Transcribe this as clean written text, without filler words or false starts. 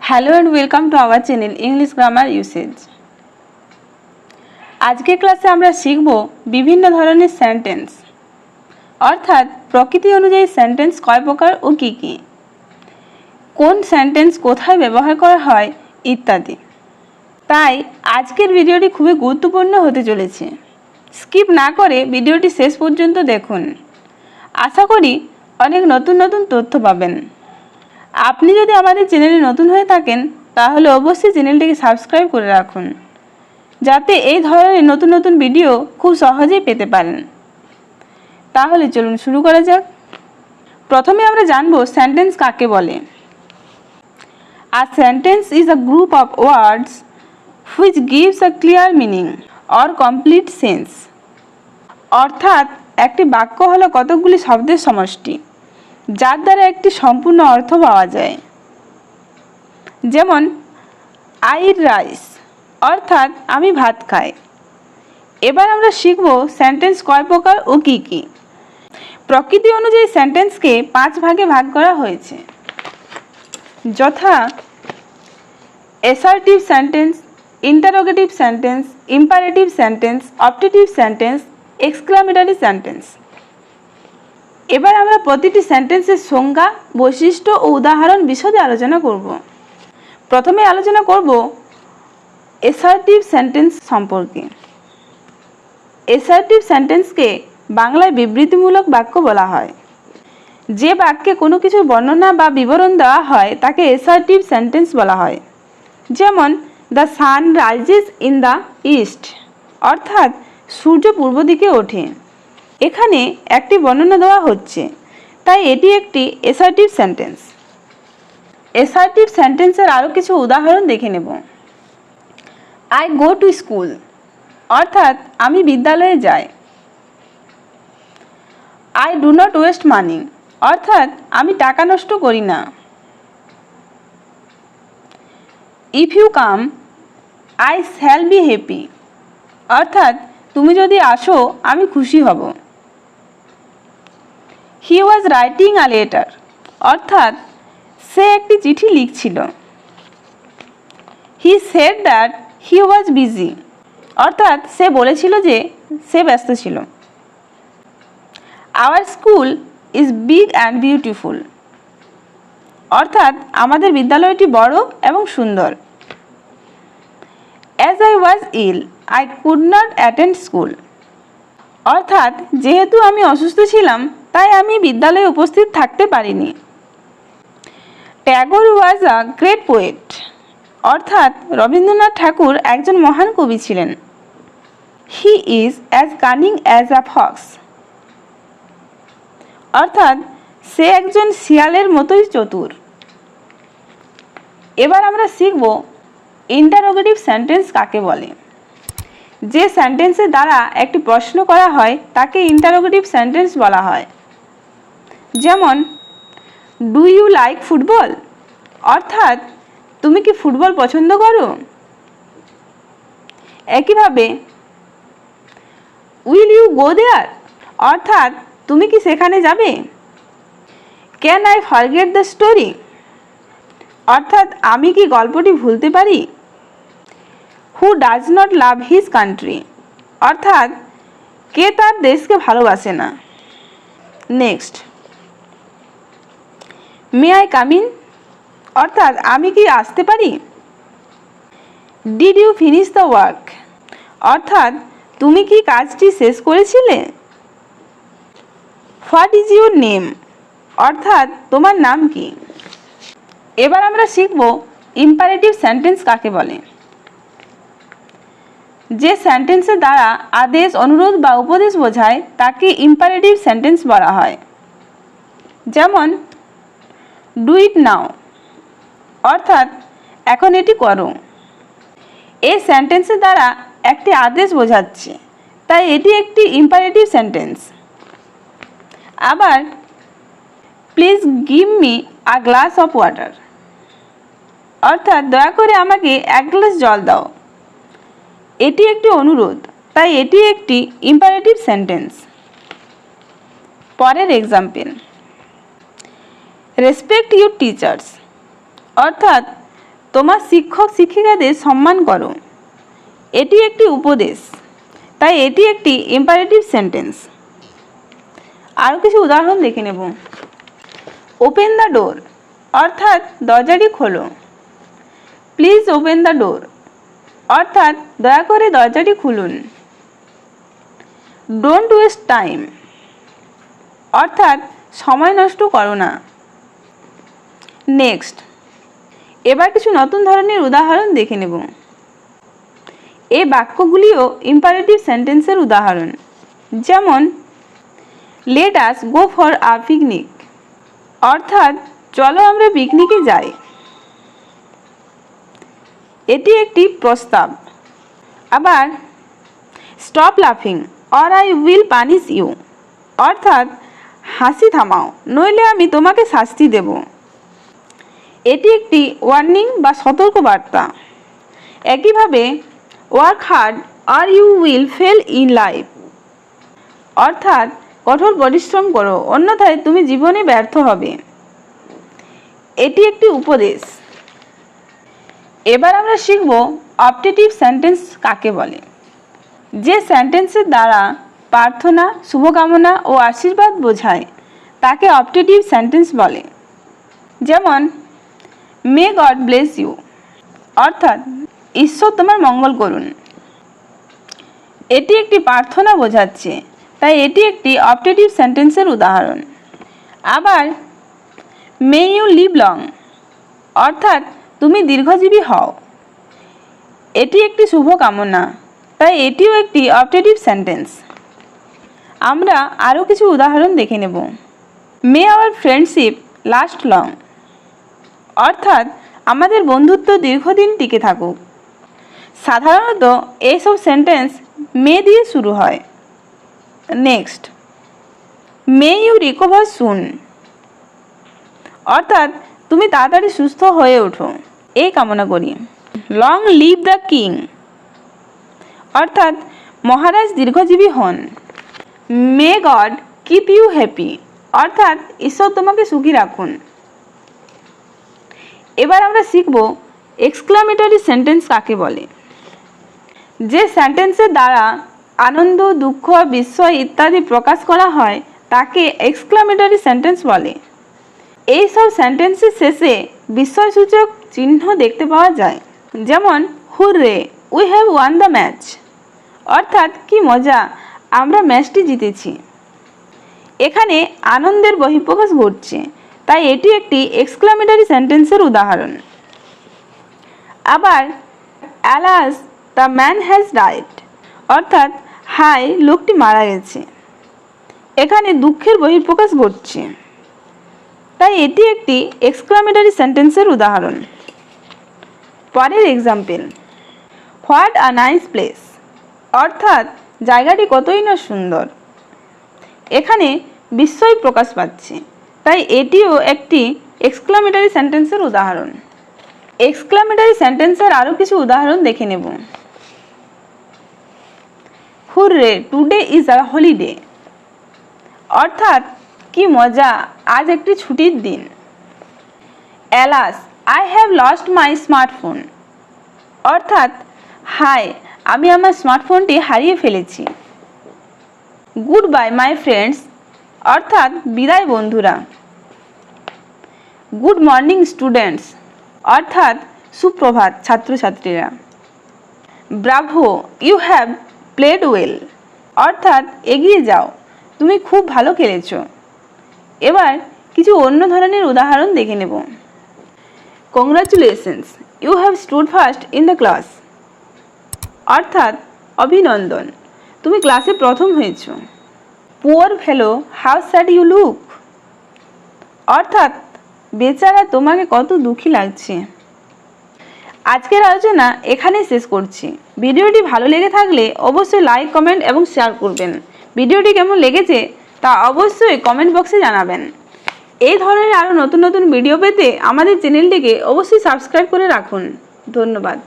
Hello and welcome to our channel English grammar usage. আজকের ক্লাসে আমরা শিখব বিভিন্ন ধরনের সেন্টেন্স, অর্থাৎ প্রকৃতি অনুযায়ী সেন্টেন্স কয় প্রকার ও কী কী, কোন সেন্টেন্স কোথায় ব্যবহার করা হয় ইত্যাদি। তাই আজকের ভিডিওটি খুবই গুরুত্বপূর্ণ হতে চলেছে। স্কিপ না করে ভিডিওটি শেষ পর্যন্ত দেখুন। আশা করি অনেক নতুন নতুন তথ্য পাবেন। আপনি যদি আমাদের চ্যানেলে নতুন হয়ে থাকেন তাহলে অবশ্যই চ্যানেলটিকে সাবস্ক্রাইব করে রাখুন, যাতে এই ধরনের নতুন নতুন ভিডিও খুব সহজেই পেতে পারেন। তাহলে চলুন শুরু করা যাক। প্রথমে আমরা জানব সেন্টেন্স কাকে বলে। A sentence is a group of words which gives a clear meaning or complete sense. অর্থাৎ একটি বাক্য হলো কতকগুলি শব্দের সমষ্টি, যার দ্বারা একটি সম্পূর্ণ অর্থ পাওয়া যায়। যেমন আই ইট রাইস, অর্থাৎ আমি ভাত খাই। এবার আমরা শিখব সেন্টেন্স কয় প্রকার ও কী কী। প্রকৃতি অনুযায়ী সেন্টেন্সকে 5 ভাগে ভাগ করা হয়েছে, যথা assertive sentence, interrogative sentence, imperative sentence, optative sentence, exclamatory sentence. এবার আমরা প্রতিটি সেন্টেন্সের সংজ্ঞা, বৈশিষ্ট্য ও উদাহরণ বিশদে আলোচনা করব। প্রথমে আলোচনা করব অ্যাসার্টিভ সেন্টেন্স সম্পর্কে। অ্যাসার্টিভ সেন্টেন্সকে বাংলায় বিবৃতিমূলক বাক্য বলা হয়। যে বাক্যে কোনো কিছুর বর্ণনা বা বিবরণ দেওয়া হয় তাকে অ্যাসার্টিভ সেন্টেন্স বলা হয়। যেমন the sun rises in the east, অর্থাৎ সূর্য পূর্ব দিকে ওঠে। এখানে একটি বর্ণনা দেওয়া হচ্ছে, তাই এটি একটি অ্যাসার্টিভ সেন্টেন্স। অ্যাসার্টিভ সেন্টেন্সের আরও কিছু উদাহরণ দেখে নেব। আই গো টু স্কুল, অর্থাৎ আমি বিদ্যালয়ে যাই। I do not waste money, অর্থাৎ আমি টাকা নষ্ট করি না। If you come I shall be happy, অর্থাৎ তুমি যদি আসো আমি খুশি হব। হি ওয়াজ রাইটিং আ লেটার, অর্থাৎ সে একটি চিঠি লিখছিল। He said that he was busy, অর্থাৎ সে বলেছিল যে সে ব্যস্ত ছিল। Our school is big and beautiful, অর্থাৎ আমাদের বিদ্যালয়টি বড় এবং সুন্দর। As I was ill I could not attend school, অর্থাৎ যেহেতু আমি অসুস্থ ছিলাম তাই আমি বিদ্যালয়ে উপস্থিত থাকতে পারিনি। Tagore was a great poet, অর্থাৎ রবীন্দ্রনাথ ঠাকুর একজন মহান কবি ছিলেন। He is as cunning as a fox, অর্থাৎ সে একজন শিয়ালের মতোই চতুর। এবার আমরা শিখব ইন্টারোগেটিভ সেন্টেন্স কাকে বলে। যে সেন্টেন্সের দ্বারা একটি প্রশ্ন করা হয় তাকে ইন্টারোগেটিভ সেন্টেন্স বলা হয়। যেমন ডু ইউ লাইক ফুটবল, অর্থাৎ তুমি কি ফুটবল পছন্দ করো। একইভাবে উইল ইউ গো দেয়ার, অর্থাৎ তুমি কি সেখানে যাবে। Can I forget the story, অর্থাৎ আমি কি গল্পটি ভুলতে পারি। Who does not love his country, অর্থাৎ কে তার দেশকে ভালোবাসে না। Next, may I come in, অর্থাৎ আমি কি আসতে পারি। Did you finish the work, অর্থাৎ তুমি কি কাজটি শেষ করেছিলে। হোয়াট ইজ ইউর নেম, অর্থাৎ তোমার নাম কি। এবার আমরা শিখব ইম্পারেটিভ সেন্টেন্স কাকে বলে। যে সেন্টেন্সের দ্বারা আদেশ, অনুরোধ বা উপদেশ বোঝায় তাকে ইম্পারেটিভ সেন্টেন্স বলা হয়। যেমন ডু ইট নাও, অর্থাৎ এখন এটি করো। এই সেন্টেন্সের দ্বারা একটি আদেশ বোঝাচ্ছে, তাই এটি একটি ইম্পারেটিভ সেন্টেন্স। আবার please give me a glass of water, অর্থাৎ দয়া করে আমাকে 1 গ্লাস জল দাও। এটি একটি অনুরোধ, তাই এটি একটি ইম্পারেটিভ সেন্টেন্স। পরের এক্সাম্পল, রেসপেক্ট ইউর টিচার্স, অর্থাৎ তোমার শিক্ষক শিক্ষিকাদের সম্মান করো। এটি একটি উপদেশ, তাই এটি একটি ইম্পারেটিভ সেন্টেন্স। আরও কিছু উদাহরণ দেখে নেব। ওপেন দ্য ডোর অর্থাৎ দরজাটি খোলো। প্লিজ ওপেন দ্য ডোর অর্থাৎ দয়া করে দরজাটি খুলুন। ডোন্ট ওয়েস্ট টাইম অর্থাৎ সময় নষ্ট করো না। নেক্সট, এবার কিছু নতুন ধরনের উদাহরণ দেখে নেব। এই বাক্যগুলিও ইম্পারেটিভ সেন্টেন্সের উদাহরণ। যেমন let us go for a picnic অর্থাৎ চলো আমরা পিকনিকে যাই। এটি একটি প্রস্তাব। আবার স্টপ লাফিং or I will punish you অর্থাৎ হাসি থামাও, নইলে আমি তোমাকে শাস্তি দেব। এটি একটি ওয়ার্নিং বা সতর্কবার্তা। একইভাবে ওয়ার্ক হার্ড আর you will fail in life অর্থাৎ কঠোর পরিশ্রম করো, অন্যথায় তুমি জীবনে ব্যর্থ হবে। এটি একটি উপদেশ। এবার আমরা শিখব অপটেটিভ সেন্টেন্স কাকে বলে। যে সেন্টেন্সের দ্বারা প্রার্থনা, শুভকামনা ও আশীর্বাদ বোঝায় তাকে অপটেটিভ সেন্টেন্স বলে। যেমন মে গড ব্লেস ইউ অর্থাৎ ঈশ্বর তোমার মঙ্গল করুন। এটি একটি প্রার্থনা বোঝাচ্ছে, তাই এটি একটি অপটেটিভ সেন্টেন্সের উদাহরণ। আবার মে ইউ লিভ লং অর্থাৎ তুমি দীর্ঘজীবী হও। এটি একটি শুভকামনা, তাই এটিও একটি অপটেটিভ সেন্টেন্স। আমরা আরও কিছু উদাহরণ দেখে নেব। মে আওয়ার ফ্রেন্ডশিপ লাস্ট লং অর্থাৎ আমাদের বন্ধুত্ব দীর্ঘদিন টিকে থাকুক। সাধারণত এইসব সেন্টেন্স মে দিয়ে শুরু হয়। নেক্সট, মে ইউ রিকভার সুন অর্থাৎ তুমি তাড়াতাড়ি সুস্থ হয়ে ওঠো, এই কামনা করি। লং লিভ দ্য কিং অর্থাৎ মহারাজ দীর্ঘজীবী হন। May God keep you happy অর্থাৎ ঈশ্বর তোমাকে সুখী রাখুন। এবার আমরা শিখব এক্সক্লামেটরি সেন্টেন্স কাকে বলে। যে সেন্টেন্সের দ্বারা আনন্দ, দুঃখ, বিস্ময় ইত্যাদি প্রকাশ করা হয় তাকে এক্সক্লামেটরি সেন্টেন্স বলে। এই সব সেন্টেন্সের শেষে বিস্ময়সূচক চিহ্ন দেখতে পাওয়া যায়। যেমন hurray we have won the match অর্থাৎ কি মজা, আমরা ম্যাচটি জিতেছি। এখানে আনন্দের বহিঃপ্রকাশ ঘটছে, তাই এটি একটি এক্সক্লামেটরি সেন্টেন্সের উদাহরণ। আবার alas the man has died অর্থাৎ হায় লোকটি মারা গেছে। এখানে দুঃখের বহিঃপ্রকাশ ঘটছে, তাই এটি একটি এক্সক্লামেটরি সেন্টেন্সের উদাহরণ। পরের example, what a nice place অর্থাৎ জায়গাটি কতই না সুন্দর। এখানে বিস্ময় প্রকাশ পাচ্ছে, তাই এটিও একটি এক্সক্লামেটরি সেন্টেন্সের উদাহরণ। এক্সক্লামেটরি সেন্টেন্সের আরও কিছু উদাহরণ দেখে নেব। Hurray today is a holiday অর্থাৎ কি মজা, আজ একটি ছুটির দিন। Alas I have lost my smartphone অর্থাৎ হায় আমি আমার স্মার্টফোনটি হারিয়ে ফেলেছি। গুড বাই মাই ফ্রেন্ডস অর্থাৎ বিদায় বন্ধুরা। গুড মর্নিং স্টুডেন্টস অর্থাৎ সুপ্রভাত ছাত্রছাত্রীরা। Bravo you have played well অর্থাৎ এগিয়ে যাও, তুমি খুব ভালো খেলেছ। এবার কিছু অন্য ধরনের উদাহরণ দেখে নেব। Congratulations you have stood first in the class অর্থাৎ অভিনন্দন, তুমি ক্লাসে প্রথম হয়েছ। Poor fellow how sad you look অর্থাৎ বেচারা তোমাকে কত দুঃখী লাগছে। আজকের আলোচনা এখানেই শেষ করছি। ভিডিওটি ভালো লেগে থাকলে অবশ্যই লাইক, কমেন্ট এবং শেয়ার করবেন। ভিডিওটি কেমন লেগেছে তা অবশ্যই কমেন্ট বক্সে জানাবেন। এই ধরনের আরও নতুন নতুন ভিডিও পেতে আমাদের চ্যানেলটিকে অবশ্যই সাবস্ক্রাইব করে রাখুন। ধন্যবাদ।